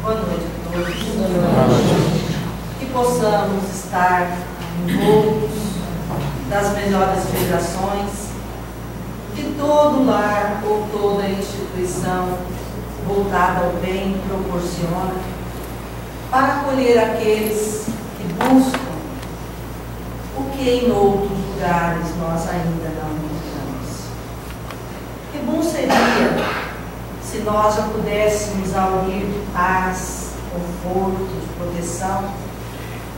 Boa noite a todos. Que possamos estar envoltos das melhores vibrações que todo lar ou toda instituição voltada ao bem proporciona para acolher aqueles que buscam o que em outros lugares nós ainda não encontramos. Que bom seria se nós já pudéssemos aurir paz, conforto, proteção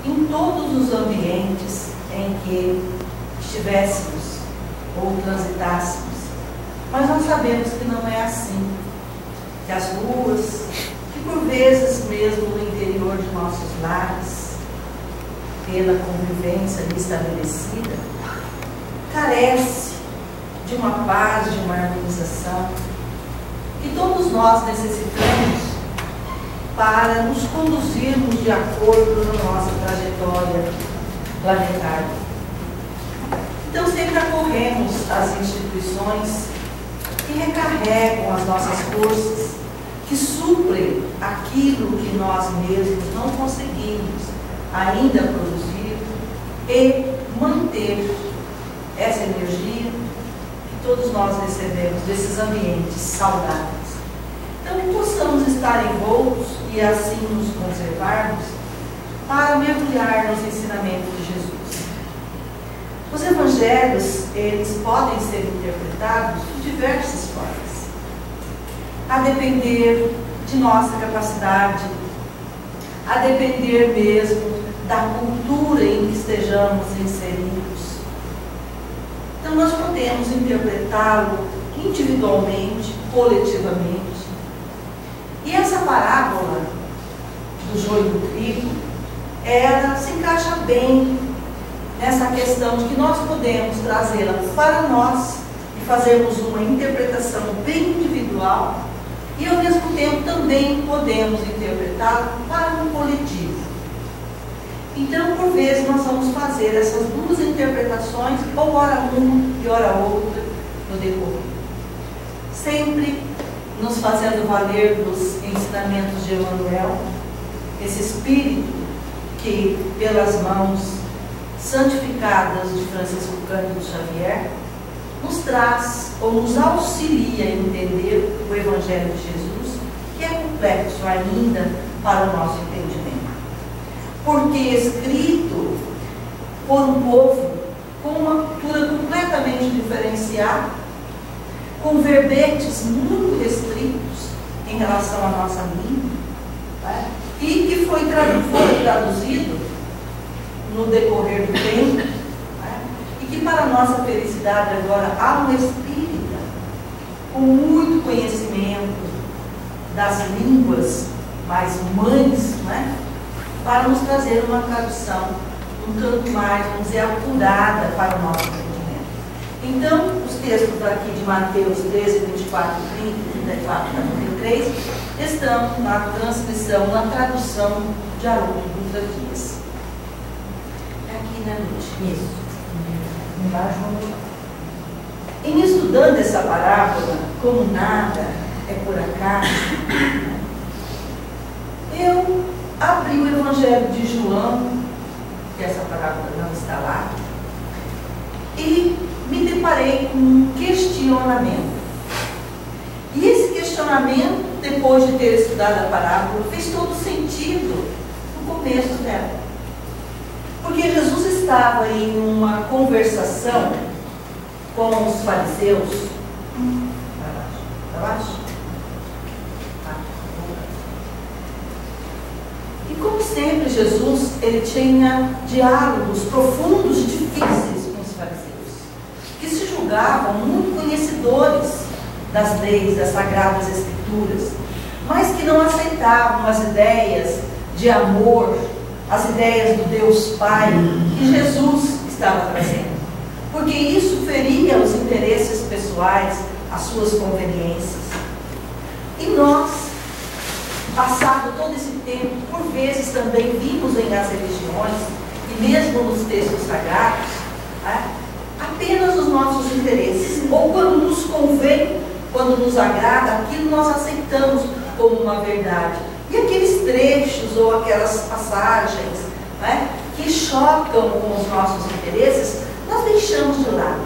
em todos os ambientes em que estivéssemos ou transitássemos. Mas nós sabemos que não é assim, que as ruas, que por vezes mesmo no interior de nossos lares, pela convivência ali estabelecida, carece de uma paz, de uma harmonização que todos nós necessitamos para nos conduzirmos de acordo na nossa trajetória planetária. Então sempre acorremos às instituições que recarregam as nossas forças, que suprem aquilo que nós mesmos não conseguimos ainda produzir e manter essa energia que todos nós recebemos desses ambientes saudáveis. Então, que possamos estar envoltos e assim nos conservarmos para mergulhar nos ensinamentos de Jesus. Os evangelhos, eles podem ser interpretados de diversas formas, a depender de nossa capacidade, a depender mesmo da cultura em que estejamos inseridos. Então nós podemos interpretá-lo individualmente, coletivamente. E essa parábola do joio e do trigo, ela se encaixa bem nessa questão de que nós podemos trazê-la para nós e fazermos uma interpretação bem individual e ao mesmo tempo também podemos interpretá-la para um coletivo. Então, por vezes, nós vamos fazer essas duas interpretações, ou ora uma e ora outra, no decorrer. Sempre nos fazendo valer dos ensinamentos de Emmanuel, esse espírito que, pelas mãos santificadas de Francisco Cândido Xavier, nos traz ou nos auxilia a entender o Evangelho de Jesus, que é complexo ainda para o nosso entendimento. Porque escrito por um povo com uma cultura completamente diferenciada, com verbetes muito restritos em relação à nossa língua, né? E que foi traduzido no decorrer do tempo, né? E que para a nossa felicidade agora há um espírita com muito conhecimento das línguas mais mães, né? Para nos trazer uma tradução um tanto mais, vamos dizer, apurada para o nosso entendimento. Então, os textos aqui de Mateus 13, 24, 30, 34, 43 estão na transcrição, na tradução de Haroldo Dutra Dias. Aqui na noite. Isso. Embaixo. Em estudando essa parábola, como nada é por acaso, eu abri o Evangelho de João, que essa parábola não está lá, e me deparei com um questionamento. E esse questionamento, depois de ter estudado a parábola, fez todo sentido no começo dela. Porque Jesus estava em uma conversação com os fariseus. Para baixo? E como sempre, Jesus, ele tinha diálogos profundos e difíceis com os fariseus, que se julgavam muito conhecedores das leis, das sagradas escrituras, mas que não aceitavam as ideias de amor, as ideias do Deus Pai que Jesus estava trazendo, porque isso feria os interesses pessoais, as suas conveniências. E nós, passado todo esse tempo, por vezes também vimos em as religiões e mesmo nos textos sagrados, né, apenas os nossos interesses, ou quando nos convém, quando nos agrada, aquilo nós aceitamos como uma verdade. E aqueles trechos ou aquelas passagens, né, que chocam com os nossos interesses, nós deixamos de lado.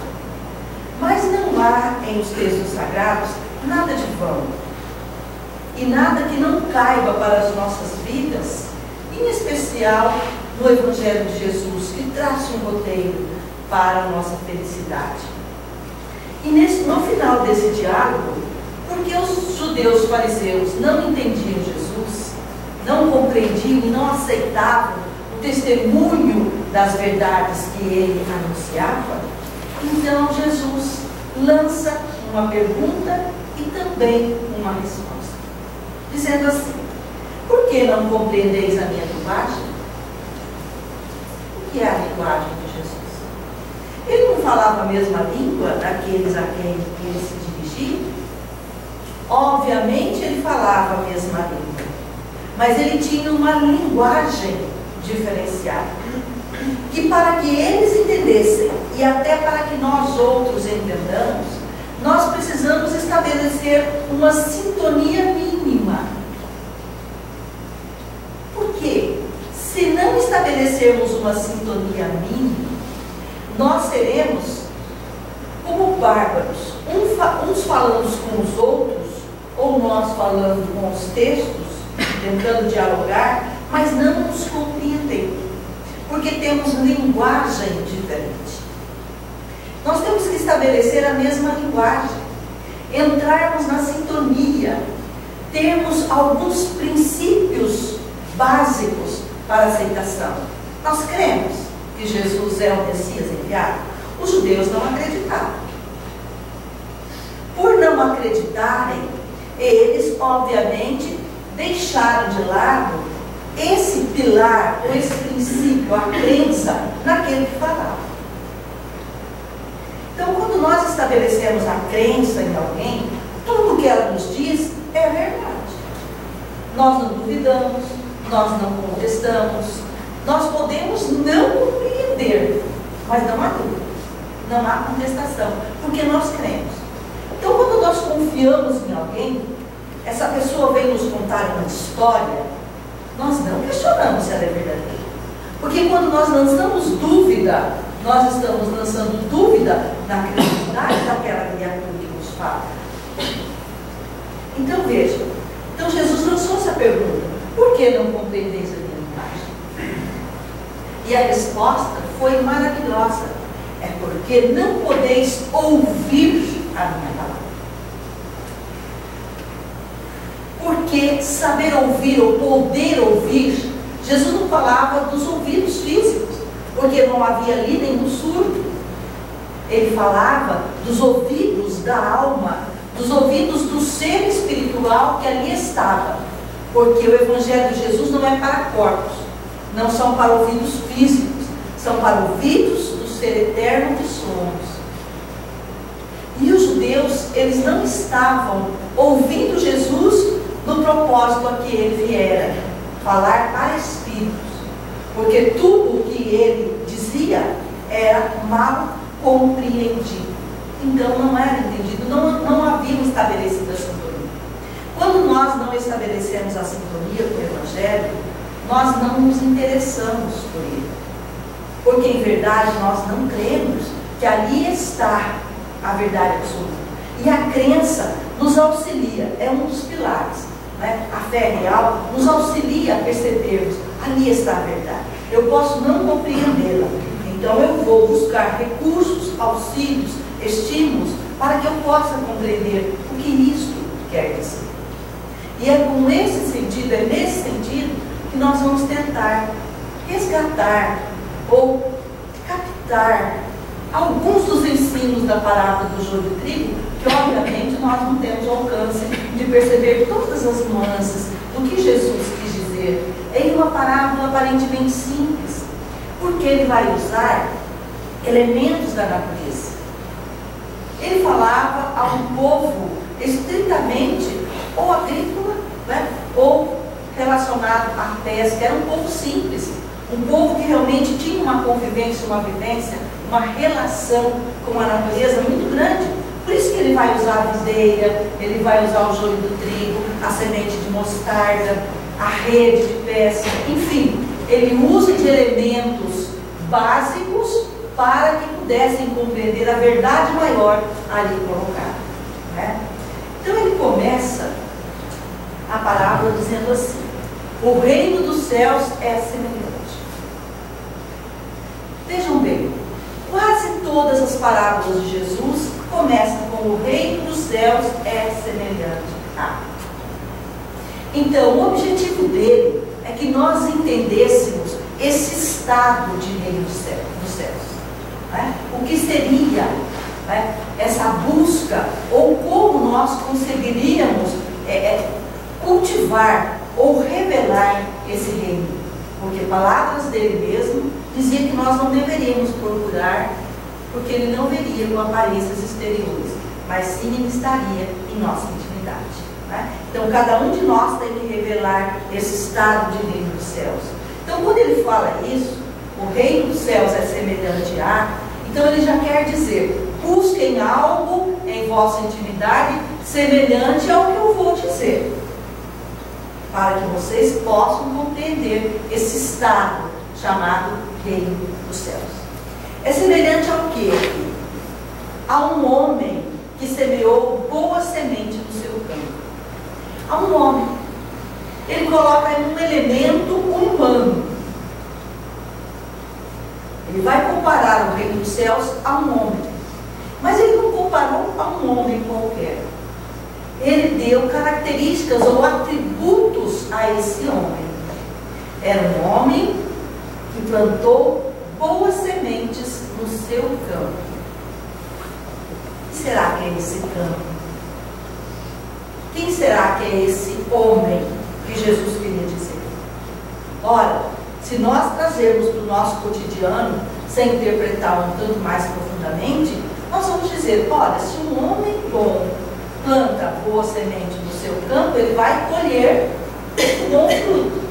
Mas não há em os textos sagrados nada de vão e nada que não caiba para as nossas vidas, em especial no Evangelho de Jesus, que traça um roteiro para a nossa felicidade. E no final desse diálogo, porque os judeus fariseus não entendiam Jesus, não compreendiam e não aceitavam o testemunho das verdades que ele anunciava, então Jesus lança uma pergunta e também uma resposta, dizendo assim: por que não compreendeis a minha linguagem? O que é a linguagem de Jesus? Ele não falava a mesma língua daqueles a quem ele se dirigia? Obviamente ele falava a mesma língua, mas ele tinha uma linguagem diferenciada, que para que eles entendessem e até para que nós outros entendamos, nós precisamos estabelecer uma sintonia mínima. Por quê? Se não estabelecermos uma sintonia mínima, nós seremos como bárbaros, uns falando com os outros, ou nós falando com os textos, tentando dialogar, mas não nos compreendendo, porque temos linguagem diferente. Nós temos que estabelecer a mesma linguagem, entrarmos na sintonia, termos alguns princípios básicos para a aceitação. Nós cremos que Jesus é o Messias enviado. Os judeus não acreditavam. Por não acreditarem, eles obviamente deixaram de lado esse pilar, ou esse princípio, a crença naquele que falava. Então, quando nós estabelecemos a crença em alguém, tudo que ela nos diz é verdade. Nós não duvidamos, nós não contestamos, nós podemos não compreender, mas não há dúvida, não há contestação, porque nós cremos. Então, quando nós confiamos em alguém, essa pessoa vem nos contar uma história, nós não questionamos se ela é verdadeira. Porque quando nós lançamos dúvida, nós estamos lançando dúvida na credibilidade daquela criatura que nos fala. Então veja, então Jesus lançou essa pergunta: por que não compreendeis a minha linguagem? E a resposta foi maravilhosa: é porque não podeis ouvir a minha palavra. Porque saber ouvir ou poder ouvir, Jesus não falava dos ouvidos físicos, porque não havia ali nenhum surdo. Ele falava dos ouvidos da alma, dos ouvidos do ser espiritual que ali estava. Porque o Evangelho de Jesus não é para corpos, não são para ouvidos físicos, são para ouvidos do ser eterno que somos. E os judeus, eles não estavam ouvindo Jesus no propósito a que ele viera, falar para espíritos, porque tudo o que ele dizia era mal compreendido, então não era entendido, não haviam estabelecido a sintonia. Quando nós não estabelecemos a sintonia com o Evangelho, nós não nos interessamos por ele, porque em verdade nós não cremos que ali está a verdade absoluta. E a crença nos auxilia, é um dos pilares, né? A fé real nos auxilia a percebermos, ali está a verdade. Eu posso não compreendê-la, então eu vou buscar recursos, auxílios, estímulos, para que eu possa compreender o que isto quer dizer. E é com esse sentido, é nesse sentido que nós vamos tentar resgatar ou captar alguns dos ensinos da parábola do joio e trigo, que obviamente nós não temos o alcance de perceber todas as nuances do que Jesus quis dizer em uma parábola aparentemente simples, porque ele vai usar elementos da natureza. Ele falava a um povo estritamente ou agrícola, né, ou relacionado à pesca. Era um povo simples, um povo que realmente tinha uma convivência, uma vivência, uma relação com a natureza muito grande. Por isso que ele vai usar a videira, ele vai usar o joio do trigo, a semente de mostarda, a rede de pesca, enfim, ele usa de elementos básicos para que pudessem compreender a verdade maior ali colocada, né? Então ele começa a parábola dizendo assim: o reino dos céus é semelhante. Vejam bem, quase todas as parábolas de Jesus começam com o reino dos céus é semelhante a. Então, o objetivo dele é que nós entendêssemos esse estado de reino dos céus, né? O que seria, né, essa busca, ou como nós conseguiríamos cultivar ou revelar esse reino. Porque palavras dele mesmo dizia que nós não deveríamos procurar, porque ele não veria com aparências exteriores, mas sim ele estaria em nossa intimidade, né? Então cada um de nós tem que revelar esse estado de reino dos céus. Então quando ele fala isso, o reino dos céus é semelhante a, então ele já quer dizer: busquem algo em vossa intimidade semelhante ao que eu vou dizer, para que vocês possam compreender esse estado chamado reino dos céus. É semelhante ao quê? A um homem que semeou boa semente no seu campo. A um homem. Ele coloca um elemento humano. Ele vai comparar o reino dos céus a um homem. Mas ele não comparou a um homem qualquer. Ele deu características ou atributos a esse homem. Era um homem que plantou boas sementes no seu campo. O que será que é esse campo? Quem será que é esse homem que Jesus queria dizer? Ora, se nós trazermos para o nosso cotidiano, sem interpretar um tanto mais profundamente, nós vamos dizer: olha, se um homem bom planta boa semente no seu campo, ele vai colher bom fruto.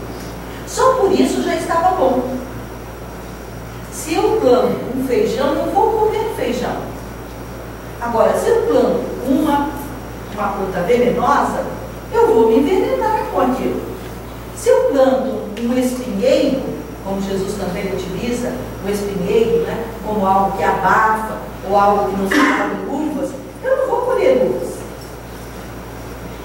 Só por isso já estava bom. Se eu planto um feijão, eu vou comer feijão. Agora, se eu planto uma planta venenosa, eu vou me envenenar com aquilo. Se eu planto um espinheiro, como Jesus também utiliza o espinheiro, né, como algo que abafa ou algo que não se colhe uvas, eu não vou colher uvas.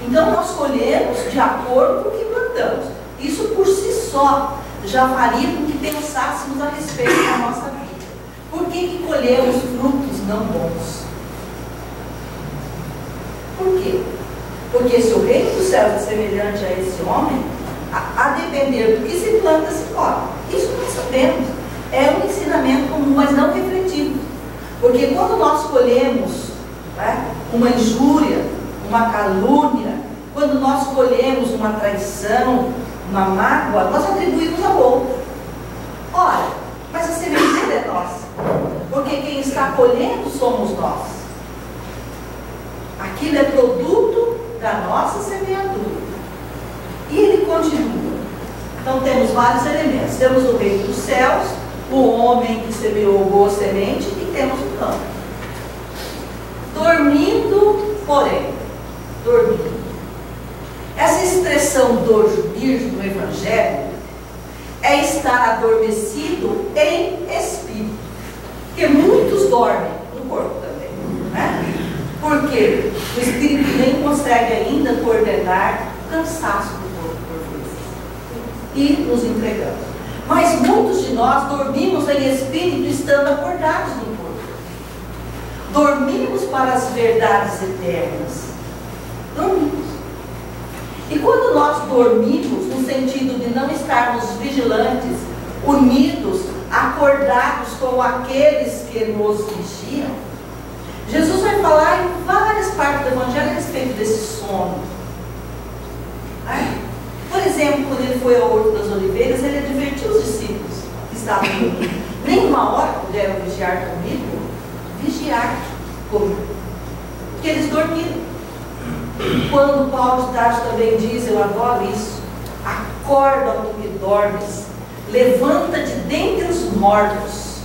Então nós colhemos de acordo com o que plantamos. Isso por si só já faria com que pensássemos a respeito da nossa vida. Por que colhemos frutos não bons? Por quê? Porque se o reino dos céus é semelhante a esse homem, a depender do que se planta, se colhe. Isso nós sabemos. É um ensinamento comum, mas não refletido. Porque quando nós colhemos, né, uma injúria, uma calúnia, quando nós colhemos uma traição, uma mágoa, nós atribuímos ao outro. Ora, mas a semente é nossa, porque quem está colhendo somos nós. Aquilo é produto da nossa semeadura. E ele continua. Então temos vários elementos. Temos o reino dos céus, o homem que semeou boa semente, e temos o campo. Dormindo, porém. Dormindo. Essa expressão dormir no Evangelho é estar adormecido em espírito. Porque muitos dormem no corpo também, né? Porque o espírito nem consegue ainda coordenar o cansaço do corpo por vezes. E nos entregamos. Mas muitos de nós dormimos em espírito estando acordados no corpo. Dormimos para as verdades eternas. Dormimos. E quando nós dormimos, no sentido de não estarmos vigilantes, unidos, acordados com aqueles que nos vigiam, Jesus vai falar em várias partes do Evangelho a respeito desse sono. Por exemplo, quando ele foi ao Horto das Oliveiras, ele advertiu os discípulos que estavam dormindo: nenhuma hora puderam vigiar comigo, porque eles dormiram. Quando Paulo de Tarso também diz, eu adoro isso: acorda, tu que dormes, levanta de dentre os mortos,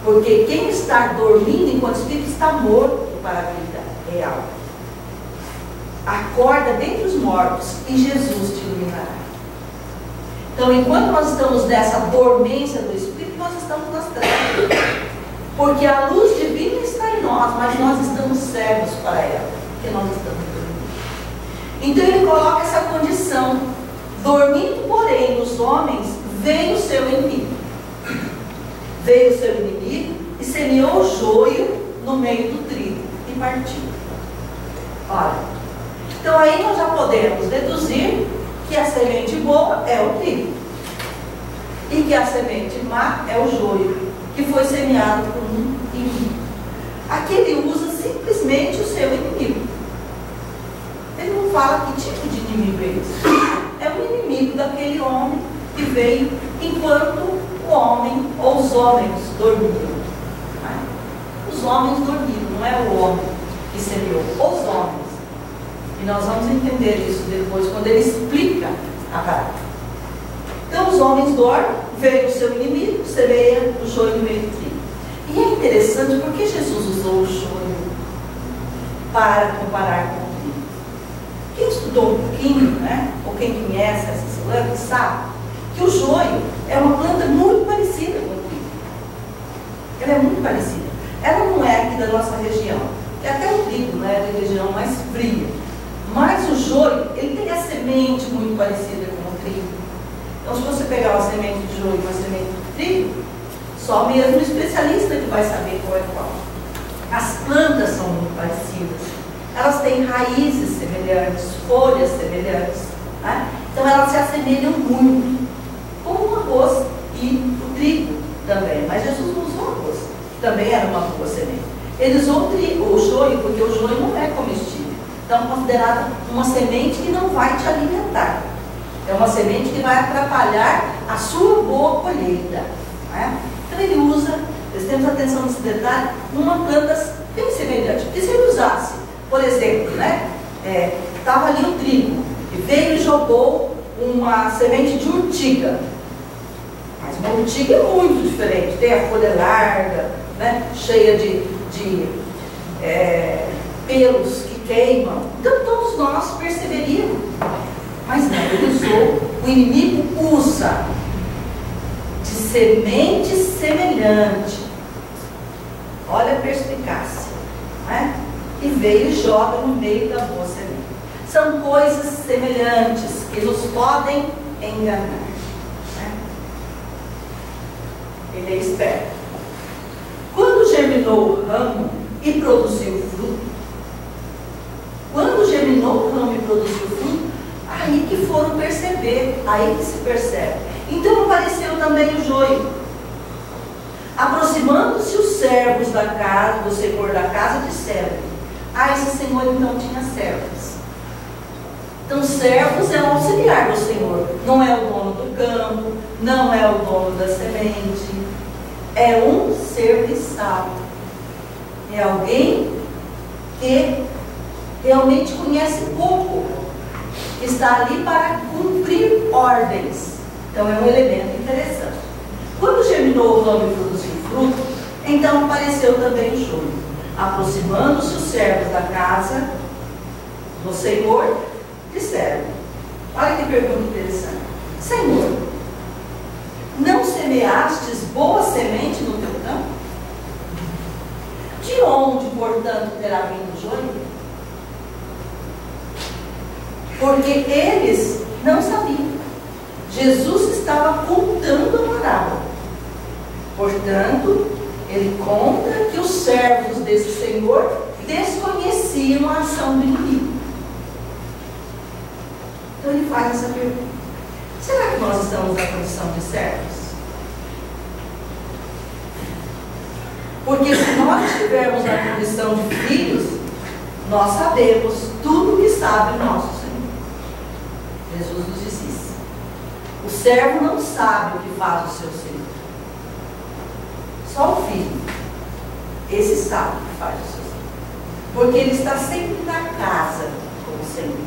porque quem está dormindo enquanto espírito está morto para a vida real. Acorda dentre os mortos e Jesus te iluminará. Então, enquanto nós estamos nessa dormência do Espírito, nós estamos nas trevas. Porque a luz divina está em nós, mas nós estamos cegos para ela, porque nós estamos dormindo. Então ele coloca essa condição: dormindo, porém, nos homens, veio o seu inimigo. Veio o seu inimigo e semeou o joio no meio do trigo e partiu. Olha, então aí nós já podemos deduzir que a semente boa é o trigo e que a semente má é o joio, que foi semeado por um inimigo. Aqui ele usa simplesmente o seu inimigo. Ele não fala que tipo de inimigo é esse. É o inimigo daquele homem que veio enquanto o homem ou os homens dormiam. Os homens dormiam, não é o homem que semeou, os homens. E nós vamos entender isso depois, quando ele explica a parábola. Então os homens dormem, veio o seu inimigo, semeia o joio no meio do trigo. E é interessante porque Jesus usou o joio para comparar com o trigo. Quem estudou um pouquinho, né, ou quem conhece essas plantas, sabe que o joio é uma planta muito parecida com o trigo. Ela é muito parecida. Ela não é aqui da nossa região, que até o trigo, né, é da região mais fria. Mas o joio, ele tem a semente muito parecida com o trigo. Então, se você pegar uma semente de joio e uma semente de trigo, só mesmo o especialista que vai saber qual é qual. As plantas são muito parecidas. Elas têm raízes semelhantes, folhas semelhantes. Né? Então, elas se assemelham muito. Como o arroz e o trigo também. Mas Jesus não usou arroz. Também era uma boa semente. Ele usou o joio, porque o joio não é comestível. Então, é considerada uma semente que não vai te alimentar. É uma semente que vai atrapalhar a sua boa colheita. Né? Então, ele usa, prestemos atenção nesse detalhe, uma planta bem semelhante. Porque se ele usasse, por exemplo, né, estava ali o trigo, e veio e jogou uma semente de urtiga. Mas uma urtiga é muito diferente. Tem a folha larga, né, cheia de pelos que queimam. Então todos nós perceberíamos. Mas não, ele usou, o inimigo usa de semente semelhante. Olha a perspicácia, né? E veio e joga no meio da boa semente. São coisas semelhantes que nos podem enganar, né? Ele é esperto. Quando germinou o ramo e produziu fruto, aí que foram perceber, aí que se percebe. Então apareceu também o joio. Aproximando-se os servos da casa, do senhor da casa, disseram: esse senhor então tinha servos. Então servos é um auxiliar do senhor. Não é o dono do campo, não é o dono da semente. É um serviçal. É alguém que realmente conhece pouco, que está ali para cumprir ordens. Então é um elemento interessante. Quando germinou o ramo e produziu fruto, então apareceu também o joio. Aproximando-se os servos da casa do Senhor, disseram: olha que pergunta interessante. Senhor, não semeastes boa semente no teu campo? De onde, portanto, terá vindo o joio? Porque eles não sabiam. Jesus estava contando a parábola. Portanto, ele conta que os servos desse Senhor desconheciam a ação do inimigo. Então ele faz essa pergunta: será que nós estamos na condição de servos? Porque se nós estivermos na condição de filhos, nós sabemos tudo o que sabe o nosso Senhor. Jesus nos diz isso. O servo não sabe o que faz o seu Senhor. Só o filho. Esse sabe o que faz o seu Senhor. Porque ele está sempre na casa com o Senhor.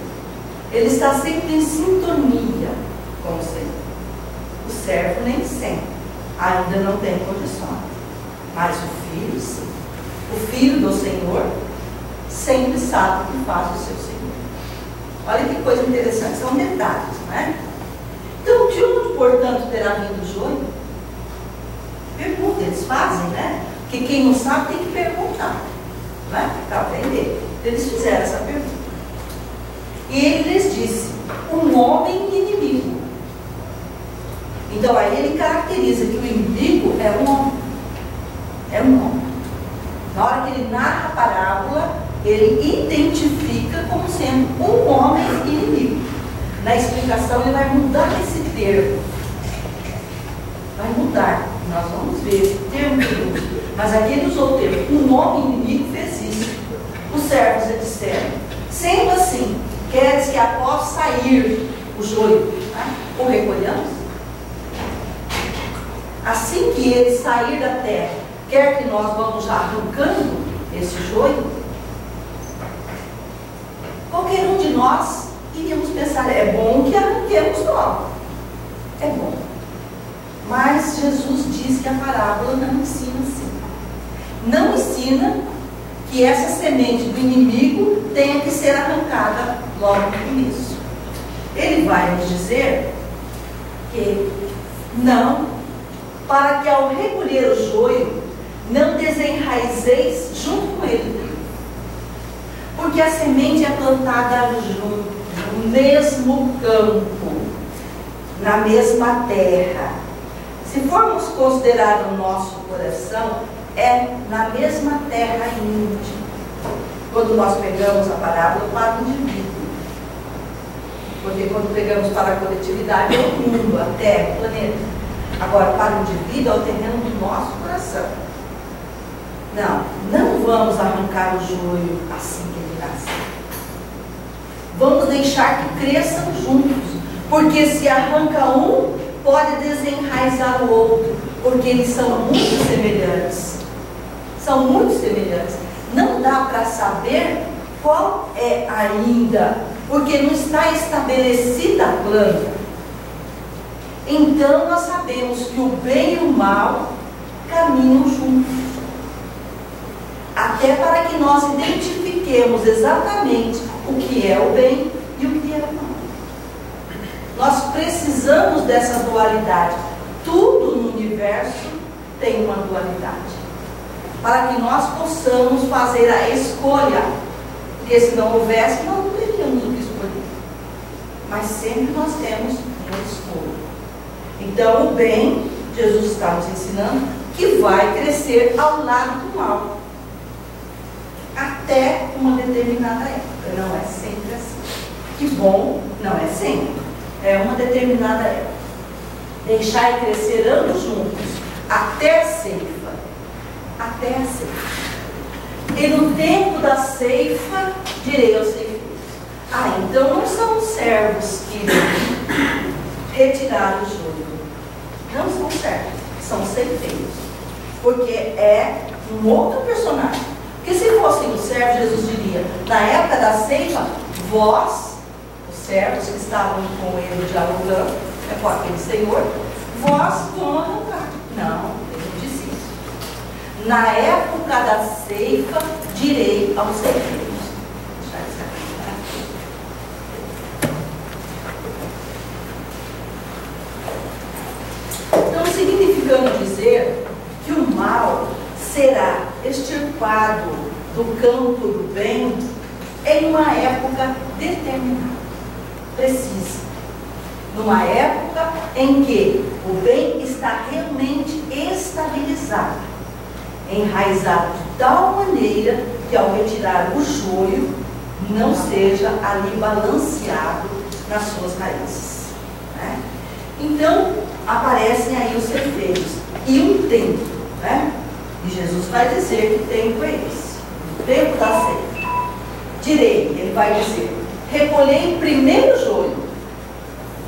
Ele está sempre em sintonia com o Senhor. O servo nem sempre. Ainda não tem condições. Mas o filho, sim. O filho do Senhor sempre sabe o que faz o seu Senhor. Olha que coisa interessante. São detalhes, não é? Então, de onde, portanto, terá vindo o joio? Pergunta, eles fazem, né? Porque quem não sabe tem que perguntar, né? Para aprender. Eles fizeram essa pergunta. E ele lhes disse: um homem inimigo. Então aí ele caracteriza que o inimigo é um homem. É um homem. Na hora que ele narra a parábola, ele identifica como sendo um homem inimigo. Na explicação ele vai mudar esse termo. Vai mudar. Nós vamos ver esse termo que ele usa. Mas aqui ele usou o termo. Um homem inimigo fez isso. Os servos lhe disseram: sendo assim, queres que após sair o joio, né, o recolhamos? Assim que ele sair da terra, quer que nós vamos já arrancando esse joio? Qualquer um de nós iríamos pensar: é bom que arranquemos logo. É bom. Mas Jesus diz que a parábola não ensina assim. Não ensina que essa semente do inimigo tenha que ser arrancada logo no começo. Ele vai nos dizer que não, para que ao recolher o joio, não desenraizeis junto com ele. Porque a semente é plantada junto, no mesmo campo, na mesma terra. Se formos considerar o nosso coração, é na mesma terra íntima. Quando nós pegamos a parábola para o indivíduo. Porque quando pegamos para a coletividade, é o mundo, a terra, o planeta. Agora, para o indivíduo, é o terreno do nosso coração. Não vamos arrancar o joio assim que ele nasce. Vamos deixar que cresçam juntos. Porque se arranca um, pode desenraizar o outro. Porque eles são muito semelhantes. São muito semelhantes. Não dá para saber qual é ainda, porque não está estabelecida a planta. Então nós sabemos que o bem e o mal caminham juntos. Até para que nós identifiquemos exatamente o que é o bem e o que é o mal. Nós precisamos dessa dualidade. Tudo no universo tem uma dualidade. Para que nós possamos fazer a escolha. Porque se não houvesse, nós não teríamos o que escolher. Mas sempre nós temos uma escolha. Então o bem, Jesus está nos ensinando, que vai crescer ao lado do mal. Até uma determinada época. Não é sempre assim. Que bom, não é sempre. É uma determinada época. Deixai crescer ambos juntos, até a ceifa. Até a ceifa. E no tempo da ceifa, direi aos ceifeiros: então não são os servos que retiraram o joio. Não são servos, são ceifeiros. Porque é um outro personagem. Porque se fossem os servos, Jesus diria: na época da ceifa, vós, os servos que estavam com ele dialogando, com aquele Senhor, vós vão arrancar. Não, ele não disse isso. Na época da ceifa, direi aos ceifeiros. Então, significando dizer que o mal será extirpado do campo do bem em uma época determinada, precisa. Numa época em que o bem está realmente estabilizado, enraizado de tal maneira que ao retirar o joio, não seja ali balanceado nas suas raízes. Né? Então, aparecem aí os ceifeiros. E um tempo, né? E Jesus vai dizer que tempo é esse. O tempo da ceifa. Direi, ele vai dizer: recolhei primeiro o joio.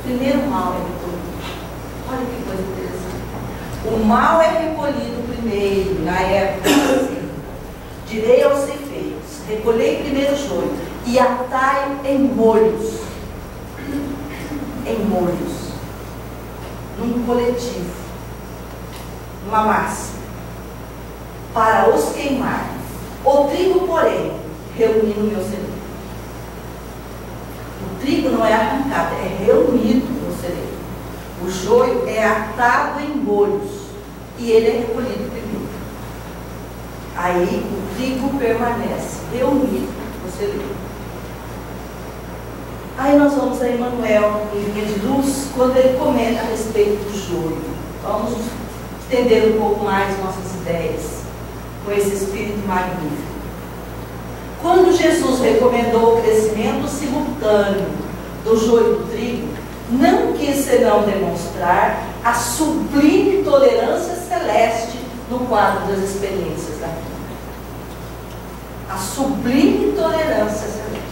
Primeiro o mal é recolhido. Olha que coisa interessante. O mal é recolhido primeiro, na época da ceifa. Direi aos ceifeiros: recolhei primeiro o joio e atai em molhos. Em molhos. Num coletivo. Numa massa. Para os queimar. O trigo, porém, reuni no meu celeiro. O trigo não é arrancado, é reunido no celeiro. O joio é atado em bolhos e ele é recolhido primeiro. Aí o trigo permanece reunido no celeiro. Aí nós vamos a Emmanuel, em Linha de Luz, quando ele comenta a respeito do joio. Vamos estender um pouco mais nossas ideias com esse espírito magnífico. Quando Jesus recomendou o crescimento simultâneo do joio do trigo, não quis senão demonstrar a sublime tolerância celeste no quadro das experiências da vida. A sublime tolerância celeste.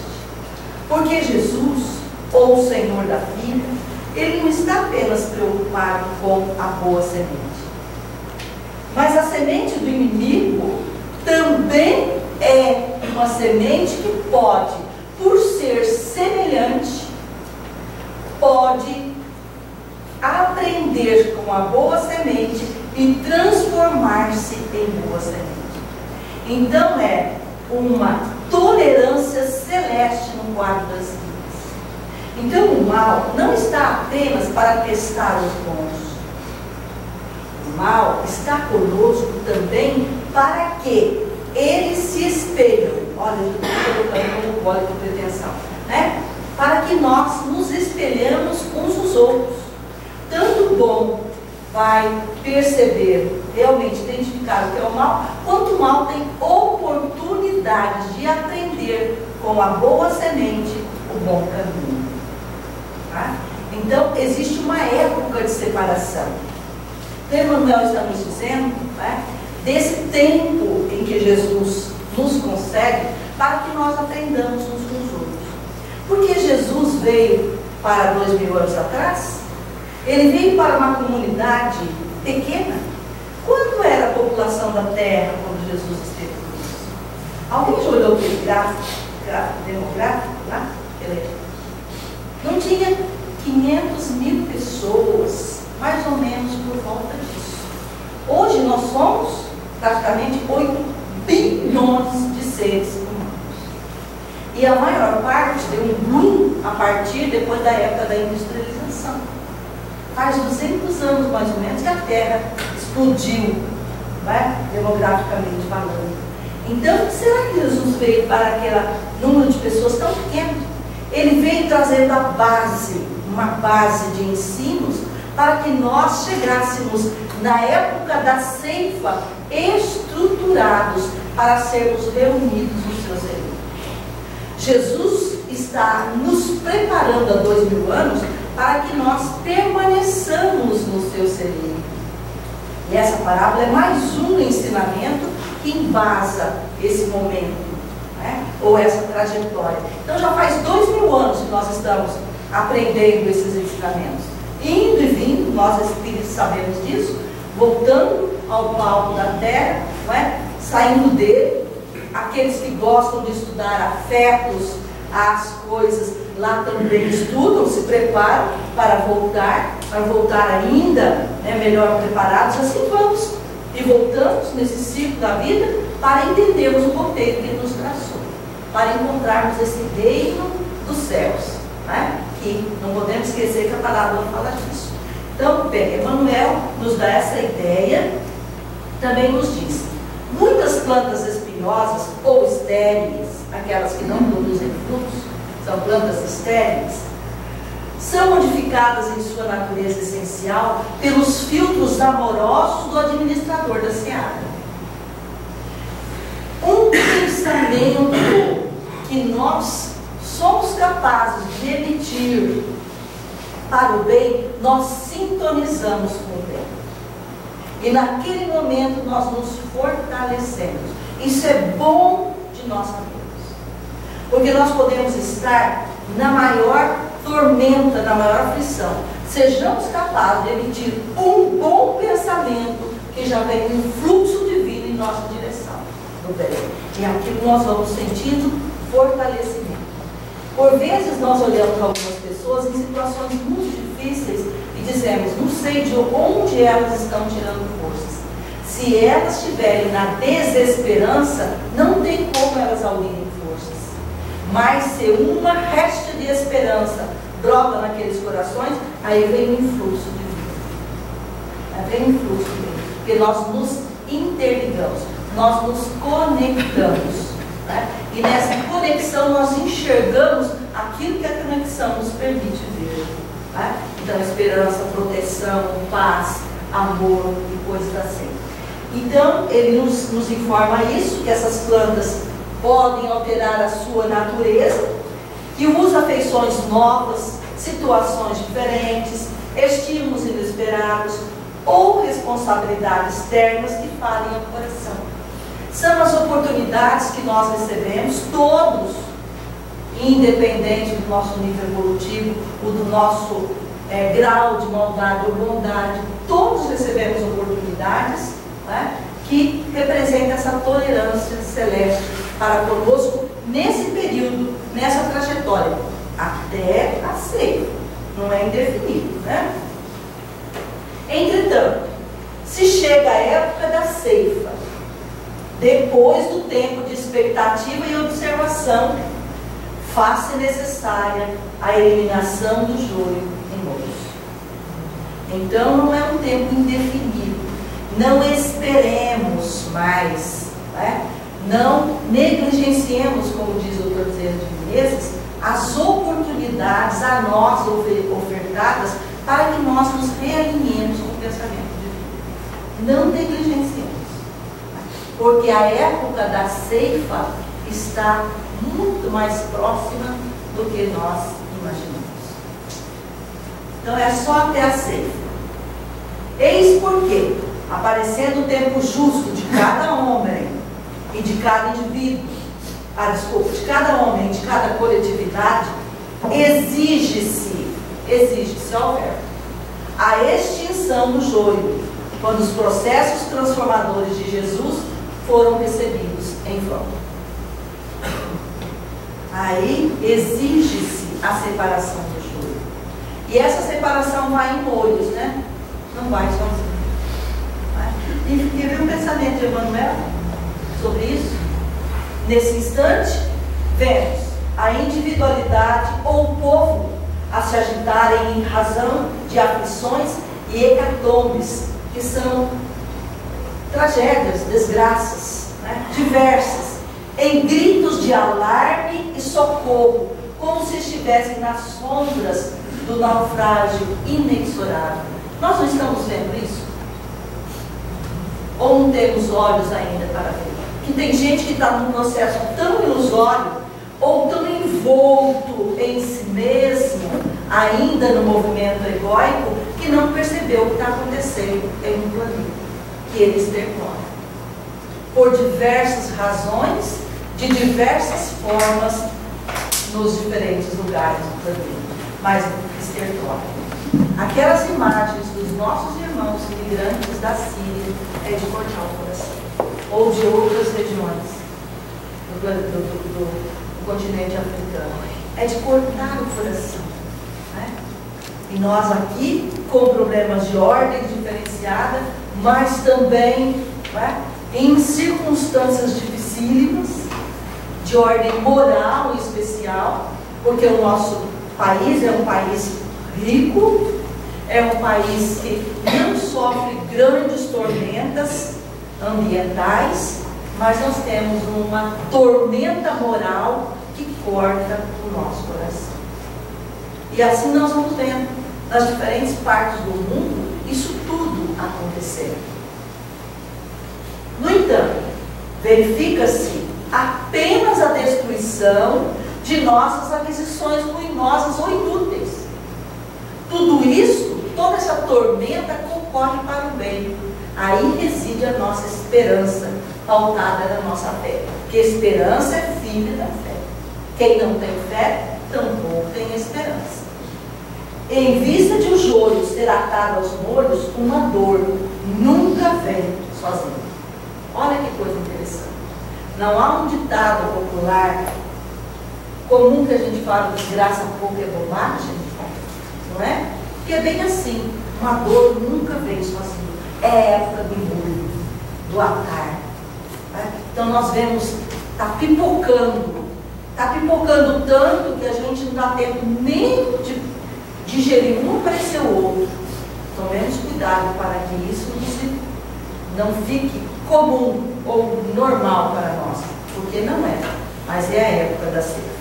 Porque Jesus, ou o Senhor da vida, ele não está apenas preocupado com a boa semente. Mas a semente do inimigo também é uma semente que pode, por ser semelhante, pode aprender com a boa semente e transformar-se em boa semente. Então é uma tolerância celeste no quadro das vidas. Então o mal não está apenas para testar os bons. O mal está conosco também para que eles se espelham. Olha, eu estou colocando como bola de pretensão, né? Para que nós nos espelhamos uns nos outros. Tanto o bom vai perceber, realmente identificar o que é o mal, quanto o mal tem oportunidade de aprender com a boa semente o bom caminho. Tá? Então, existe uma época de separação. Então, Emmanuel está nos dizendo, né, desse tempo em que Jesus nos concede para que nós aprendamos uns com os outros. Porque Jesus veio para 2000 anos atrás, ele veio para uma comunidade pequena. Quanto era a população da Terra quando Jesus esteve por isso? Alguém já olhou aquele gráfico demográfico lá? Não tinha 500 mil pessoas, mais ou menos por volta disso. Hoje nós somos praticamente 8 bilhões de seres humanos. E a maior parte deu um boom a partir depois da época da industrialização. Faz 200 anos mais ou menos que a Terra explodiu, né? Demograficamente falando. Então, será que Jesus veio para aquele número de pessoas tão pequeno? Ele veio trazendo a base, uma base de ensinos, para que nós chegássemos na época da ceifa estruturados para sermos reunidos no seu celeiro. Jesus está nos preparando há 2000 anos para que nós permaneçamos no seu celeiro. E essa parábola é mais um ensinamento que embasa esse momento, né? Ou essa trajetória. Então já faz 2000 anos que nós estamos aprendendo esses ensinamentos. Indo e vindo, nós espíritos sabemos disso, voltando ao palco da Terra, não é? Saindo dele, aqueles que gostam de estudar afetos, as coisas lá também estudam, se preparam para voltar ainda, né, melhor preparados. Assim vamos e voltamos nesse ciclo da vida para entendermos o roteiro que ele nos traçou, para encontrarmos esse reino dos céus, né? Que não podemos esquecer que a palavra não fala disso. Então, bem, Emmanuel nos dá essa ideia, também nos diz: muitas plantas espinhosas ou estéreis, aquelas que não produzem frutos, são plantas estéreis, são modificadas em sua natureza essencial pelos filtros amorosos do administrador da seara. Um pensamento que nós somos capazes de emitir para o bem, nós sintonizamos com o bem. E naquele momento nós nos fortalecemos. Isso é bom de nós sabermos. Porque nós podemos estar na maior tormenta, na maior aflição. Sejamos capazes de emitir um bom pensamento que já vem um fluxo divino em nossa direção do bem. E aquilo nós vamos sentindo fortalecimento. Por vezes nós olhamos algumas pessoas em situações muito difíceis e dizemos: não sei de onde elas estão tirando forças. Se elas estiverem na desesperança, não tem como elas auriem forças. Mas se uma réstia de esperança brota naqueles corações, aí vem um influxo de tem um fluxo mesmo, porque nós nos interligamos, nós nos conectamos, né? E nessa conexão nós enxergamos aquilo que a conexão nos permite ver, né? Então, esperança, proteção, paz, amor e coisas assim. Então, ele nos informa isso, que essas plantas podem alterar a sua natureza, que usa afeições novas, situações diferentes, estímulos inesperados ou responsabilidades externas que falem ao coração. São as oportunidades que nós recebemos, todos, independente do nosso nível evolutivo, ou do nosso grau de maldade ou bondade, todos recebemos oportunidades, né, que representam essa tolerância celeste para conosco nesse período, nessa trajetória, até a ceifa, não é indefinido, né? Entretanto, se chega a época da ceifa, depois do tempo de expectativa e observação, faz-se necessária a eliminação do joio em nós. Então não é um tempo indefinido, não esperemos mais, né? Não negligenciemos, como diz o Dr. Zeno de Menezes, as oportunidades a nós ofertadas para que nós nos realinhemos com o pensamento divino. Não negligenciemos, porque a época da ceifa está muito mais próxima do que nós imaginamos. Então é só até a ceifa. Eis porque, aparecendo o tempo justo de cada homem e de cada indivíduo, de cada homem e de cada coletividade, exige-se ao verbo, a extinção do joio, quando os processos transformadores de Jesus foram recebidos em volta. Aí exige-se a separação do joio. E essa separação vai em molhos, né? Não vai sozinho. E viu um pensamento de Emmanuel sobre isso? Nesse instante, vemos a individualidade ou o povo a se agitarem em razão de aflições e hecatombes, que são tragédias, desgraças, né, diversas, em gritos de alarme e socorro, como se estivessem nas sombras do naufrágio inexorável. Nós não estamos vendo isso? Ou não temos olhos ainda para ver? Que tem gente que está num processo tão ilusório, ou tão envolto em si mesmo, ainda no movimento egóico, que não percebeu o que está acontecendo em um planeta que ele extermina. Por diversas razões, de diversas formas, nos diferentes lugares do planeta, mas extermina. Aquelas imagens dos nossos irmãos imigrantes da Síria é de cortar o coração, ou de outras regiões do continente africano, é de cortar o coração, né? E nós aqui, com problemas de ordem diferenciada, mas também, né, em circunstâncias dificílimas, de ordem moral especial, porque o nosso país é um país rico, é um país que não sofre grandes tormentas ambientais, mas nós temos uma tormenta moral que corta o nosso coração. E assim nós vamos vendo nas diferentes partes do mundo isso tudo acontecer. No entanto, verifica-se apenas a destruição de nossas aquisições ruinosas ou inúteis. Tudo isso, toda essa tormenta concorre para o bem. Aí reside a nossa esperança, pautada na nossa fé. Porque esperança é filha da fé. Quem não tem fé, tampouco tem esperança. Em vista de o joio ser atado aos molhos, uma dor nunca vem sozinha. Olha que coisa interessante. Não há um ditado popular comum que a gente fala de graça pouco é bobagem, não é? Porque é bem assim, uma dor nunca vem sozinha. É época do molho, do atar. Né? Então nós vemos, está pipocando tanto que a gente não dá tempo nem de digerir um, aparecer o outro. Tomemos cuidado. cuidado para que isso não fique comum ou normal para nós, porque não é, mas é a época da ceia.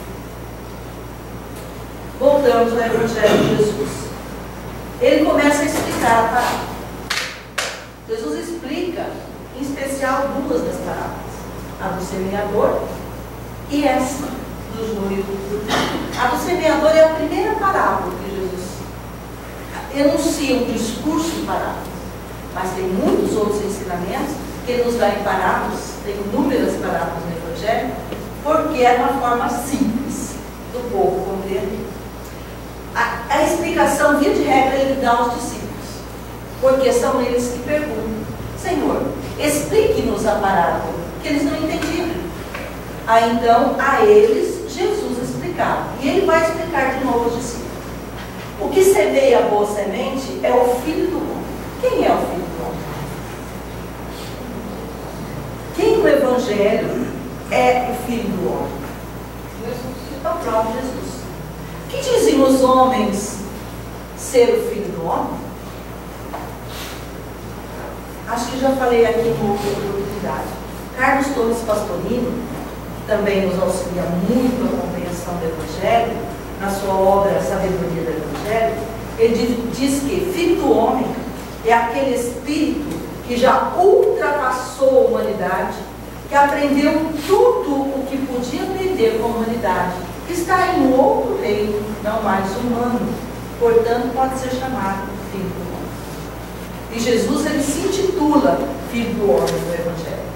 Voltamos ao Evangelho de Jesus. Ele começa a explicar a parábola. Jesus explica, em especial, duas das parábolas: a do semeador e essa do joio do trigo. A do semeador é a primeira parábola que Jesus enuncia um discurso de parábolas, mas tem muitos outros ensinamentos que ele nos dá em parábolas, tem inúmeras parábolas no Evangelho, porque é uma forma simples do povo compreender. A explicação, via de regra, ele dá aos discípulos, porque são eles que perguntam: Senhor, explique-nos a parábola, que eles não entendiam. Aí então, a eles, Jesus explicava, e ele vai explicar de novo aos discípulos. O que semeia a boa semente é o Filho do Homem. Quem é o Filho do Homem? Quem no Evangelho é o Filho do Homem? Jesus. É o próprio Jesus. Que dizem os homens ser o Filho do Homem? Acho que já falei aqui em outra oportunidade. Carlos Torres Pastorino, que também nos auxilia muito na compreensão do Evangelho, na sua obra Sabedoria do Evangelho, ele diz que Filho do Homem é aquele espírito que já ultrapassou a humanidade, que aprendeu tudo o que podia aprender com a humanidade, que está em um outro reino, não mais humano, portanto pode ser chamado Filho do Homem. E Jesus, ele se intitula Filho do Homem no Evangelho.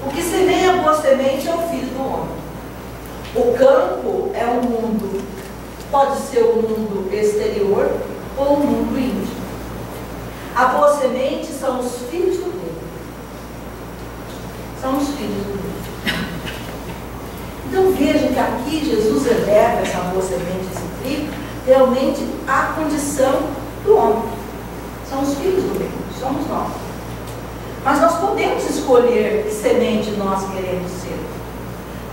O que semeia a boa semente é o Filho do Homem. O campo é um mundo, pode ser um mundo exterior ou um mundo íntimo. A boa semente são os filhos do reino. São os filhos do reino. Então vejam que aqui Jesus eleva essa boa semente, esse trigo, realmente à condição do homem. São os filhos do reino, somos nós. Mas nós podemos escolher que semente nós queremos ser.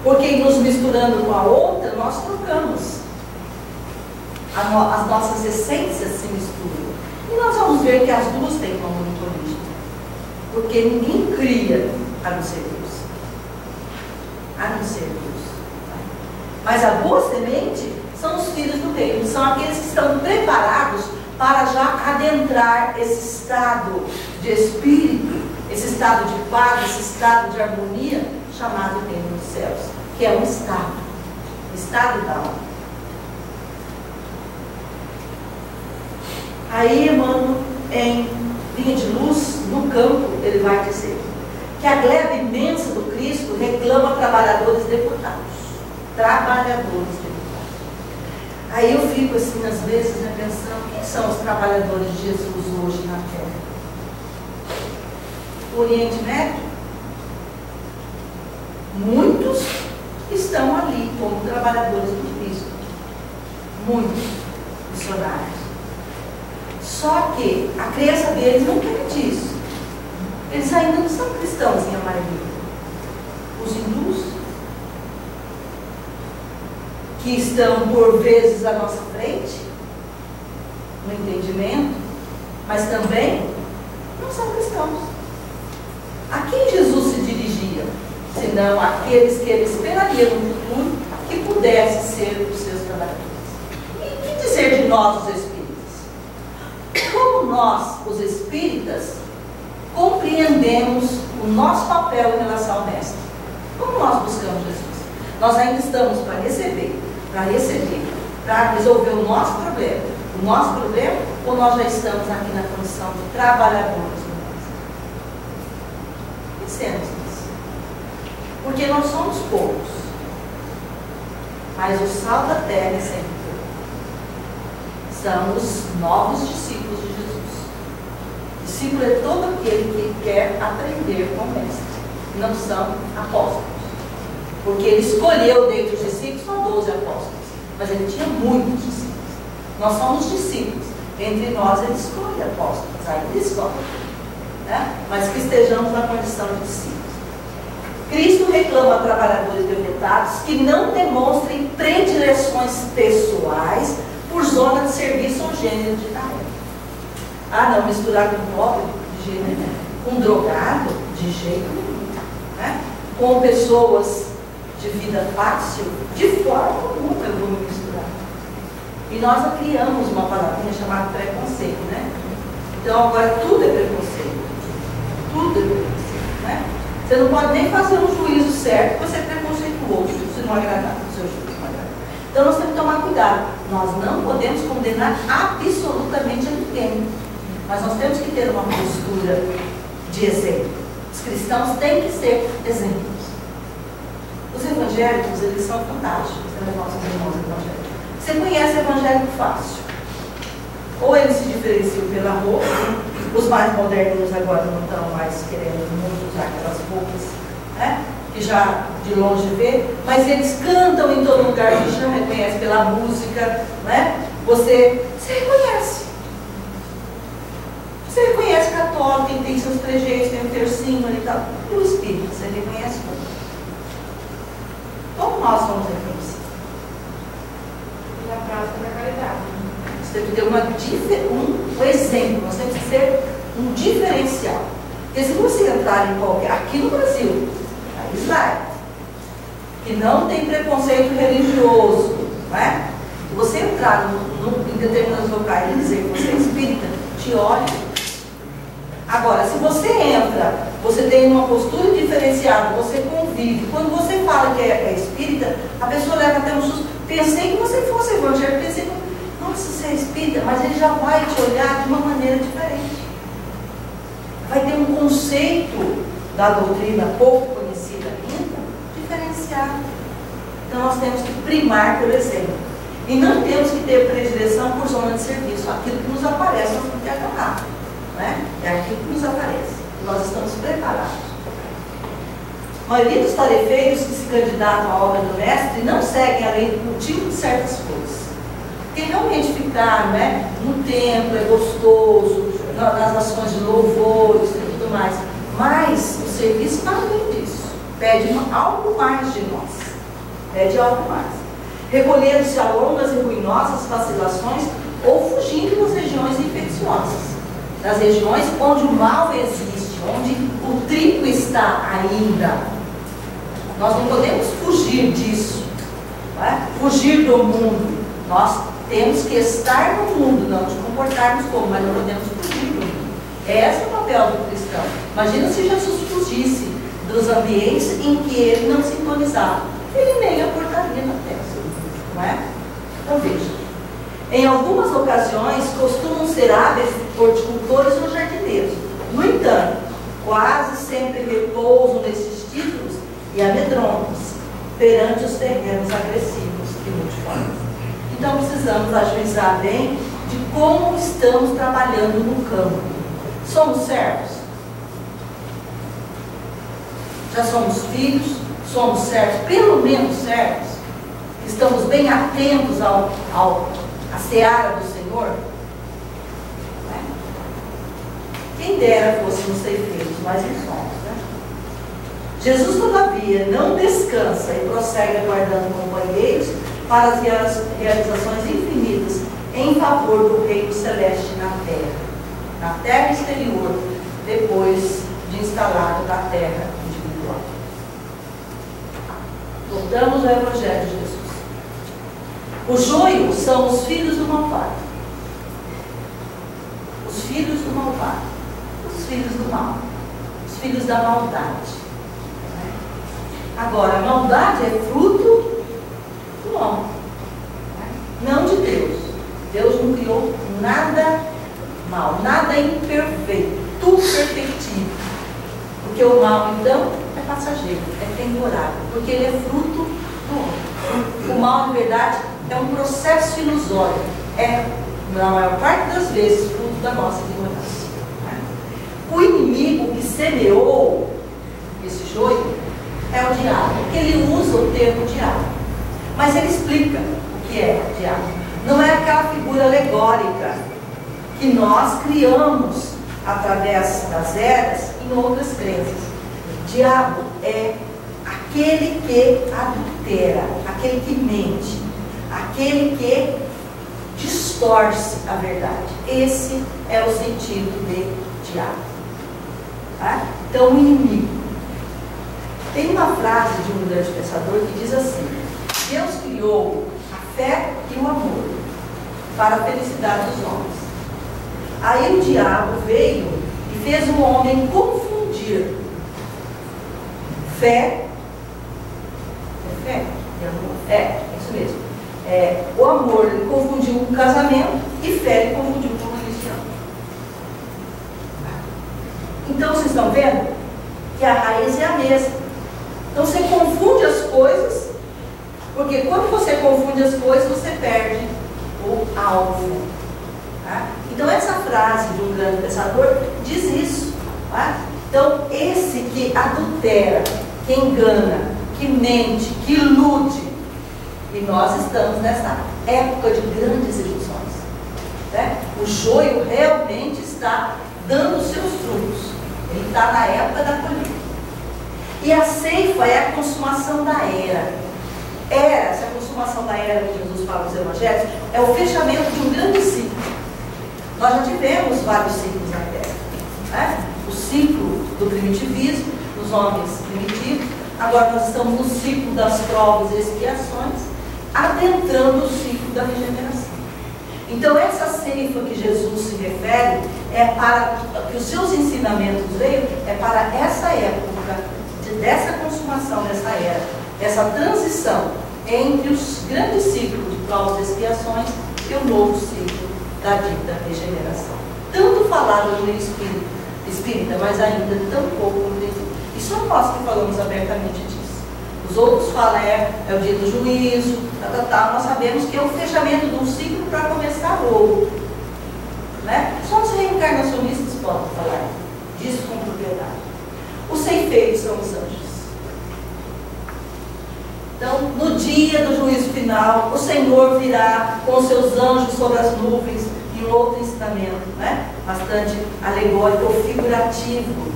Porque nos misturando com a outra, nós trocamos. As nossas essências se misturam. E nós vamos ver que as duas têm como única origem. Porque ninguém cria a não ser Deus. A não ser Deus. Mas a boa semente são os filhos do reino. São aqueles que estão preparados para já adentrar esse estado de espírito, esse estado de paz, esse estado de harmonia, chamado reino dos céus, que é um estado da alma. Aí Emmanuel, em Linha de Luz, no campo, ele vai dizer que a gleba imensa do Cristo reclama trabalhadores deputados. Trabalhadores deputados. Aí eu fico assim, às vezes, né, pensando, quem são os trabalhadores de Jesus hoje na Terra? O Oriente Médio? Muitos estão ali como trabalhadores do Cristo. Muitos missionários. Só que a crença deles não quer isso. Eles ainda não são cristãos em maioria. Os hindus, que estão por vezes à nossa frente, no entendimento, mas também não são cristãos. A quem Jesus se dirigia? Senão aqueles que ele esperaria no futuro que pudessem ser os seus trabalhadores. E o que dizer de nós, os espíritas? Como nós, os espíritas, compreendemos o nosso papel em relação ao Mestre? Como nós buscamos Jesus? Nós ainda estamos para receber, para resolver o nosso problema, ou nós já estamos aqui na condição de trabalhadores do Mestre? Pensemos nisso. Porque nós somos poucos, mas o sal da terra é sempre pouco. São os novos discípulos de Jesus. Discípulo é todo aquele que quer aprender com o Mestre. Não são apóstolos. Porque ele escolheu dentre os discípulos só 12 apóstolos. Mas ele tinha muitos discípulos. Nós somos discípulos. Entre nós ele escolhe apóstolos. Aí ele escolhe. Né? Mas que estejamos na condição de discípulos. Cristo reclama a trabalhadores deputados que não demonstrem predileções pessoais por zona de serviço ou gênero de tarefa. Ah, não, misturar com pobre, de jeito nenhum. Com drogado, de jeito nenhum. Né? Com pessoas de vida fácil, de forma alguma eu vou me misturar. E nós criamos uma palavrinha chamada preconceito, né? Então agora tudo é preconceito. Tudo é preconceito, né? Você não pode nem fazer um juízo certo, você é preconceituoso, se não agradar, o seu juízo não agradar. Então nós temos que tomar cuidado. Nós não podemos condenar absolutamente a ninguém. Mas nós temos que ter uma postura de exemplo. Os cristãos têm que ser exemplos. Os evangélicos, eles são fantásticos, né? Nossos irmãos evangélicos. Você conhece evangélico fácil. Ou eles se diferenciam pela roupa. Os mais modernos agora não estão mais querendo muito usar aquelas roupas, né? Que já de longe vê, mas eles cantam em todo lugar, a gente já reconhece pela música, né? Você reconhece. Você reconhece católico, tem seus trejeitos, tem um tercinho ali e tal. E o espírito, você reconhece tudo. Como nós vamos reconhecer? Na prática da caridade. Você tem que ter um exemplo, nós temos que ser um diferencial. Porque se você entrar em qualquer, aqui no Brasil, país laico, que não tem preconceito religioso, não é? Se você entrar em determinados locais e dizer que você é espírita, te olha. Agora, se você entra, você tem uma postura diferenciada, você convive, quando você fala que é espírita, a pessoa leva até um susto. Pensei que você fosse evangélico, pensei que, nossa, você é espírita, mas ele já vai te olhar de uma maneira diferente. Vai ter um conceito da doutrina pouco conhecida ainda, diferenciado. Então nós temos que primar pelo exemplo. E não temos que ter predileção por zona de serviço. Aquilo que nos aparece, nós temos que agarrar. Né? É aquilo que nos aparece. Nós estamos preparados. A maioria dos tarefeiros que se candidatam à obra do mestre não seguem a lei do cultivo de certas coisas. Porque realmente ficar, né, no templo é gostoso, nas ações de louvores e tudo mais. Mas o serviço está além disso. Pede algo mais de nós. Pede algo mais. Recolhendo-se a longas e ruinosas vacilações ou fugindo das regiões infecciosas. Das regiões onde o mal existe, onde o trigo está ainda. Nós não podemos fugir disso, não é? Fugir do mundo. Nós temos que estar no mundo, não nos comportarmos como, mas não podemos fugir do mundo. Esse é o papel do cristão. Imagina se Jesus fugisse dos ambientes em que ele não sintonizava. Ele nem aportaria na terra, não é? Então veja. Em algumas ocasiões, costumam ser hábeis horticultores ou jardineiros. No entanto, quase sempre repousam nesses títulos e amedrontam-se perante os terrenos agressivos e multiformes. Então, precisamos ajuizar bem de como estamos trabalhando no campo. Somos servos? Já somos filhos? Somos servos? Pelo menos servos? Estamos bem atentos a seara do Senhor? Né? Quem dera fôssemos ser feitos, mas não somos, né? Jesus, todavia, não descansa e prossegue aguardando companheiros para as realizações infinitas em favor do reino celeste na terra exterior, depois de instalado na terra individual. Voltamos ao Evangelho de Jesus. O joio são os filhos do malvado. Os filhos do malvado. Os filhos do mal. Os filhos da maldade. Agora, a maldade é fruto do homem. Não de Deus. Deus não criou nada mal, nada imperfeito. Tudo perfeitivo. Porque o mal, então, é passageiro, é temporário. Porque ele é fruto do homem. O mal, na verdade, é um processo ilusório. É, na maior parte das vezes, fruto da nossa ignorância. O inimigo que semeou esse joio é o diabo, porque ele usa o termo diabo. Mas ele explica o que é o diabo. Não é aquela figura alegórica que nós criamos através das eras em outras crenças. Diabo é aquele que adultera, aquele que mente, aquele que distorce a verdade. Esse é o sentido de diabo. Tá? Então, o inimigo. Tem uma frase de um grande pensador que diz assim: Deus criou a fé e o amor para a felicidade dos homens. Aí o diabo veio e fez o homem confundir fé, isso mesmo. O amor ele confundiu com casamento e fé ele confundiu com religião. Então vocês estão vendo que a raiz é a mesma. Então você confunde as coisas, porque quando você confunde as coisas, você perde o alvo. Tá? Então essa frase de um grande pensador diz isso. Tá? Então esse que adultera, que engana, que mente, que ilude, e nós estamos nessa época de grandes ilusões. Né? O joio realmente está dando os seus frutos. Ele está na época da colheita. E a ceifa é a consumação da era. Essa consumação da era que Jesus fala nos evangelhos é o fechamento de um grande ciclo. Nós já tivemos vários ciclos na Terra. Né? O ciclo do primitivismo, dos homens primitivos. Agora nós estamos no ciclo das provas e expiações, adentrando o ciclo da regeneração. Então essa ceifa que Jesus se refere é para que os seus ensinamentos veio, é para essa época, dessa consumação dessa era, essa transição entre os grandes ciclos de provas e expiações e o novo ciclo da dita regeneração. Tanto falado no meio espírita, mas ainda tão pouco entendido. E só nós que falamos abertamente disso. Os outros falam, é o dia do juízo, nós sabemos que é o fechamento de um ciclo para começar outro. Né? Só os reencarnacionistas podem falar disso com propriedade. Os ceifeiros são os anjos. Então, no dia do juízo final, o Senhor virá com seus anjos sobre as nuvens, em outro ensinamento, né? Bastante alegórico ou figurativo,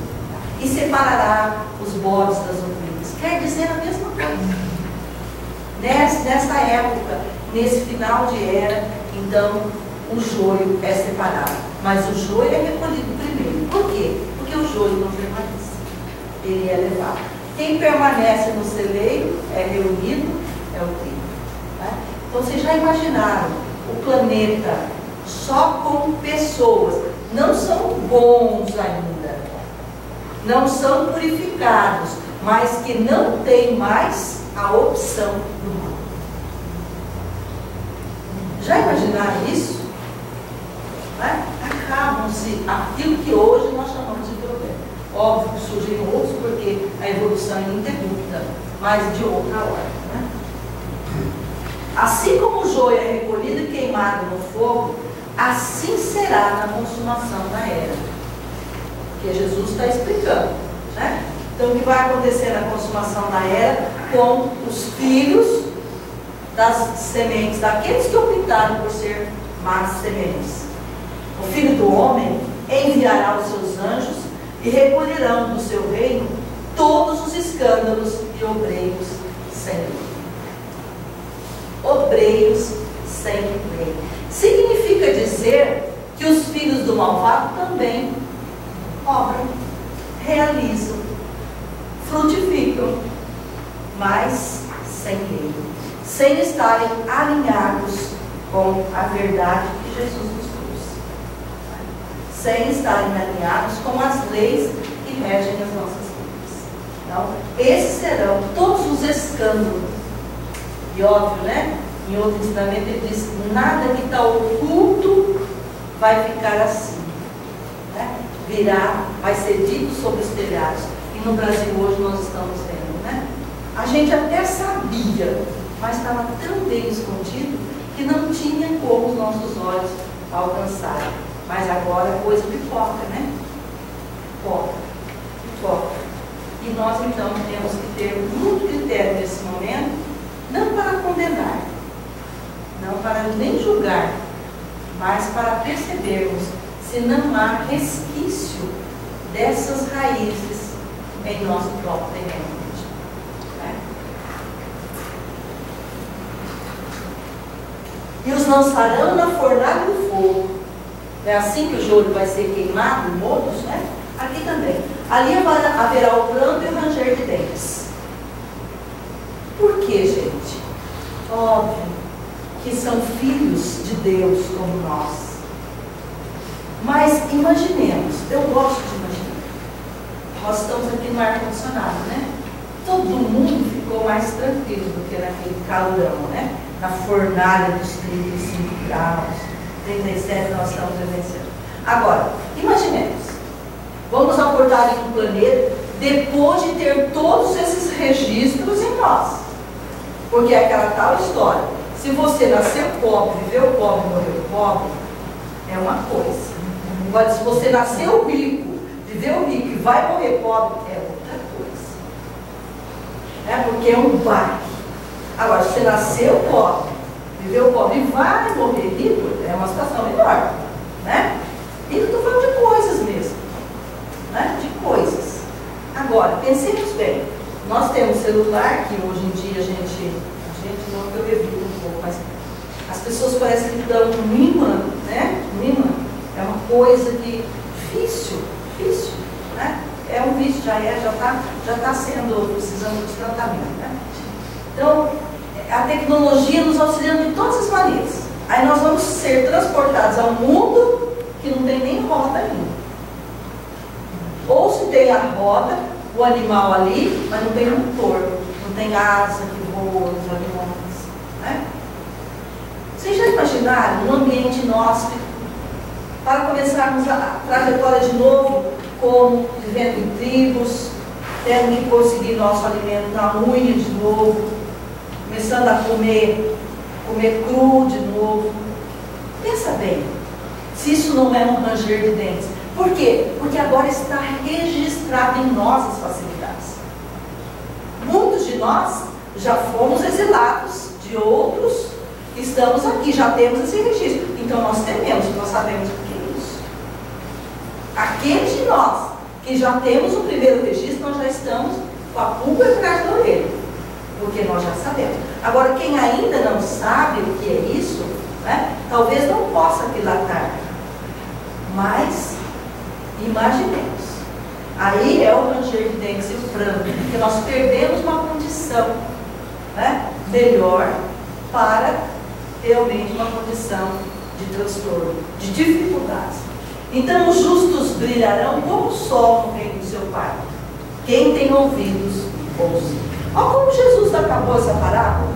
e separará os bodes das ovelhas. Quer dizer a mesma coisa. Nessa época, nesse final de era, então, o joio é separado. Mas o joio é recolhido primeiro. Por quê? Porque o joio não permanece. Ele é levado. Quem permanece no celeiro é reunido, é o trigo. Né? Então vocês já imaginaram o planeta só com pessoas, não são bons ainda, não são purificados, mas que não tem mais a opção do mal. Já imaginaram isso? Né? Acabam-se aquilo que hoje nós chamamos de problema. Óbvio que surgiram outros porque a evolução é ininterrupta, mas de outra ordem. Né? Assim como o joio é recolhido e queimado no fogo, assim será na consumação da era. Que Jesus está explicando. Né? Então, o que vai acontecer na consumação da era com os filhos das sementes, daqueles que optaram por ser más sementes? O Filho do Homem enviará os seus anjos e recolherão do seu reino todos os escândalos e obreiros sem lei. Obreiros sem lei. Significa dizer que os filhos do malvado também obram, realizam, frutificam, mas sem lei, sem estarem alinhados com a verdade que Jesus nos trouxe, sem estarem alinhados com as leis que regem as nossas vidas. Então, esses serão todos os escândalos. E óbvio, né? Em outro ensinamento ele diz: nada que está oculto vai ficar assim. Né? Virá, vai ser dito sobre os telhados. E no Brasil hoje nós estamos vendo, né? A gente até sabia, mas estava tão bem escondido que não tinha como os nossos olhos alcançarem. Mas agora a coisa pipoca, né? Pipoca. E nós então temos que ter muito critério nesse momento, não para condenar, não para nem julgar, mas para percebermos se não há resquício dessas raízes em nosso próprio terreno. Né? E os lançarão na fornalha do fogo, É assim que o joelho vai ser queimado, mortos, né? Aqui também. Ali haverá o pranto e o ranger de dentes. Por quê, gente? Óbvio que são filhos de Deus como nós. Mas imaginemos, eu gosto de imaginar. Nós estamos aqui no ar-condicionado, né? Todo mundo ficou mais tranquilo do que naquele calorão, né? Na fornalha dos 35 graus, 37 nós estamos vivenciando. Agora, imaginemos, vamos acordar em um planeta depois de ter todos esses registros em nós. Porque é aquela tal história, se você nasceu pobre, viveu pobre, morreu pobre, é uma coisa. Agora, se você nasceu rico, viveu rico e vai morrer pobre, é outra coisa. Porque é um baque. Agora, se você nasceu pobre, viveu pobre e vai morrer rico, é uma situação melhor. Né? E eu estou falando de coisas mesmo. Né? De coisas. Agora, pensemos bem. Nós temos celular, que hoje em dia a gente não, eu evito um pouco, mas as pessoas parecem que estão mimando, né? Mimando. É uma coisa que difícil, né? É um vício, já está sendo, precisando de tratamento, né? Então, a tecnologia nos auxiliando de todas as maneiras. Aí nós vamos ser transportados a um mundo que não tem nem roda ainda. Ou se tem a roda, o animal ali, mas não tem motor, não tem asa que voa os aviões, né? Vocês já imaginaram um ambiente inóspito para começarmos a trajetória de novo, como vivendo em tribos, tendo que conseguir nosso alimento na unha de novo, começando a comer cru de novo? Pensa bem, se isso não é um ranger de dentes. Por quê? Porque agora está registrado em nós as facilidades. Muitos de nós já fomos exilados de outros, estamos aqui, já temos esse registro. Então nós tememos, nós sabemos o que é isso. Aqueles de nós que já temos o primeiro registro, nós já estamos com a pulga atrás da orelha, porque nós já sabemos. Agora, quem ainda não sabe o que é isso, né, talvez não possa dilatar, mas imaginemos. Aí é o ranger de dentes e o pranto, porque nós perdemos uma condição, né, melhor para realmente uma condição de transtorno, de dificuldades. Então os justos brilharão como o sol no reino do seu Pai. Quem tem ouvidos, ouça. Olha como Jesus acabou essa parábola.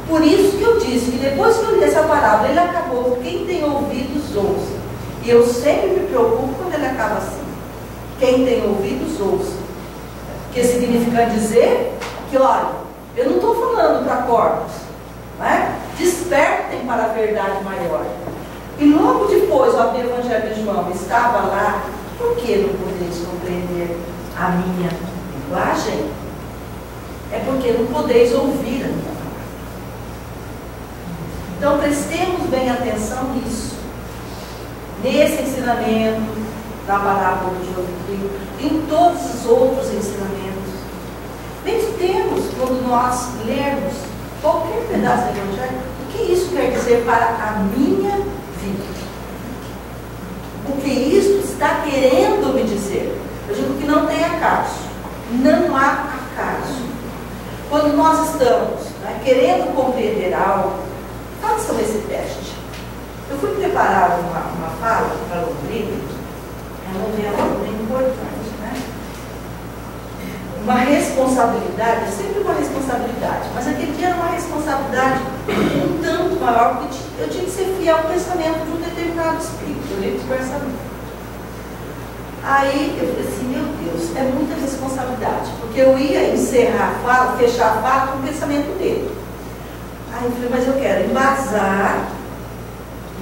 Por isso que eu disse que depois que eu li essa parábola, ele acabou, quem tem ouvidos, ouça. E eu sempre me preocupo quando ele acaba assim. Quem tem ouvidos, ouça. Que significa dizer que, olha, eu não estou falando para corpos, né? Despertem para a verdade maior. E logo depois, o Evangelho de João estava lá, por que não podeis compreender a minha linguagem? É porque não podeis ouvir a minha palavra. Então prestemos bem atenção nisso. Nesse ensinamento, na parábola do joio do trigo, em todos os outros ensinamentos. Meditemos quando nós lermos qualquer pedaço do Evangelho, o que isso quer dizer para a minha vida. O que isso está querendo me dizer. Eu digo que não tem acaso. Não há acaso. Quando nós estamos, né, querendo compreender algo, façam esse teste. Eu fui preparar uma fala para Londrina, é muito importante, né? Uma responsabilidade, é sempre uma responsabilidade, mas aquele dia era uma responsabilidade um tanto maior, porque eu tinha que ser fiel ao pensamento de um determinado espírito, eu li o pensamento. Aí eu falei assim, meu Deus, é muita responsabilidade, porque eu ia encerrar a fala, fechar a fala com o pensamento dele. Aí eu falei, mas eu quero embasar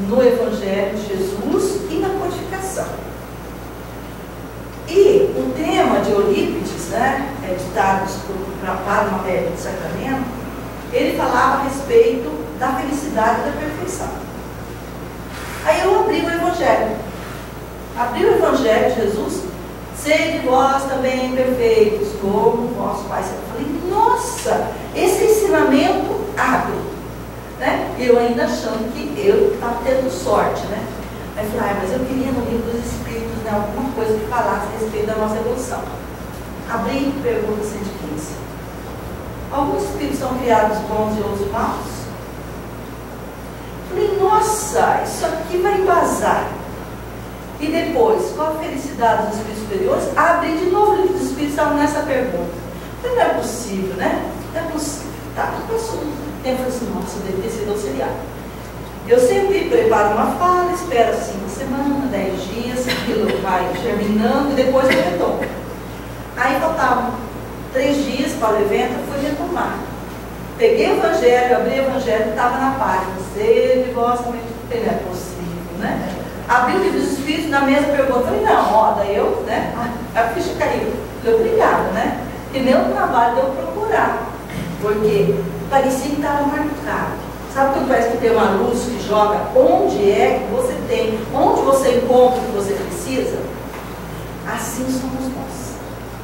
no Evangelho de Jesus e na codificação. E o tema de Eurípides, né, Ditados para uma Regra de Sacramento, ele falava a respeito da felicidade e da perfeição. Aí eu abri o Evangelho. Abri o Evangelho de Jesus, sede vós também perfeitos, como vosso Pai. Eu falei, nossa, esse ensinamento abre, né? E eu ainda achando que eu estava tendo sorte, né? Aí eu falei, mas eu queria no livro dos Espíritos, né, alguma coisa que falasse a respeito da nossa evolução. Abri pergunta 115. Alguns espíritos são criados bons e outros maus? Falei, nossa, isso aqui vai embasar. E depois, qual a felicidade dos espíritos superiores? Abri de novo o livro dos espíritos, estavam nessa pergunta. Falei, não é possível, né? Não é possível. Tá, passou um tempo, eu falei assim, nossa, deve ter sido auxiliar. Eu sempre preparo uma fala, espero 5 semanas, 10 dias, aquilo vai germinando e depois eu retomo. Aí faltavam 3 dias para o evento, eu fui retomar. Peguei o Evangelho, abri o Evangelho, estava na página. Sede vossa mente, não é possível, né? Abri o livro dos Espíritos, na mesma pergunta, falei, não, ó, daí eu, né? A ficha caiu. Falei, obrigada, né? E meu trabalho deu procurar, porque parecia que estava marcado. Sabe quando parece que tem uma luz que joga onde é que você tem, onde você encontra o que você precisa? Assim somos nós.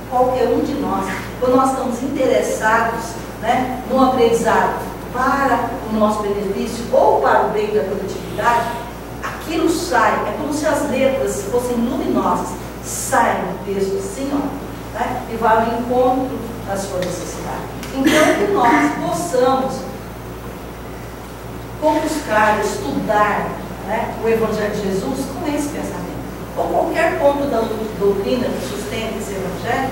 Qualquer um de nós, quando nós estamos interessados, né, no aprendizado para o nosso benefício ou para o bem da produtividade, aquilo sai, é como se as letras fossem luminosas, saem do texto assim, ó, né, e vai ao encontro da sua necessidade. Então, que nós possamos buscar, estudar, né, o Evangelho de Jesus com esse pensamento. Ou qualquer ponto da doutrina que sustenta esse Evangelho,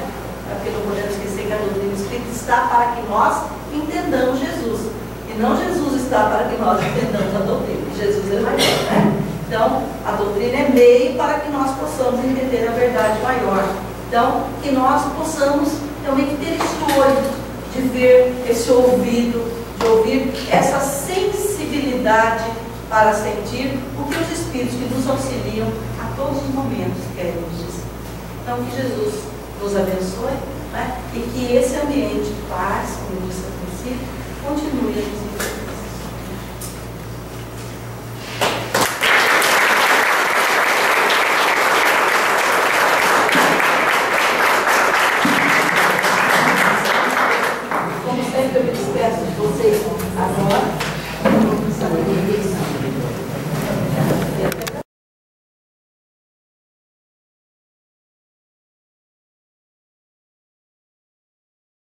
porque não podemos esquecer que a doutrina espírita está para que nós entendamos Jesus. E não Jesus está para que nós entendamos a doutrina. E Jesus é maior, né? Então, a doutrina é meio para que nós possamos entender a verdade maior. Então, que nós possamos realmente ter esse olho de ver, esse ouvido, de ouvir essa sensibilidade para sentir o que os Espíritos que nos auxiliam a todos os momentos querem nos dizer. Então, que Jesus nos abençoe, né? E que esse ambiente de paz, como eu disse a princípio, continue a nos influenciar. Como sempre, eu me despeço de vocês agora.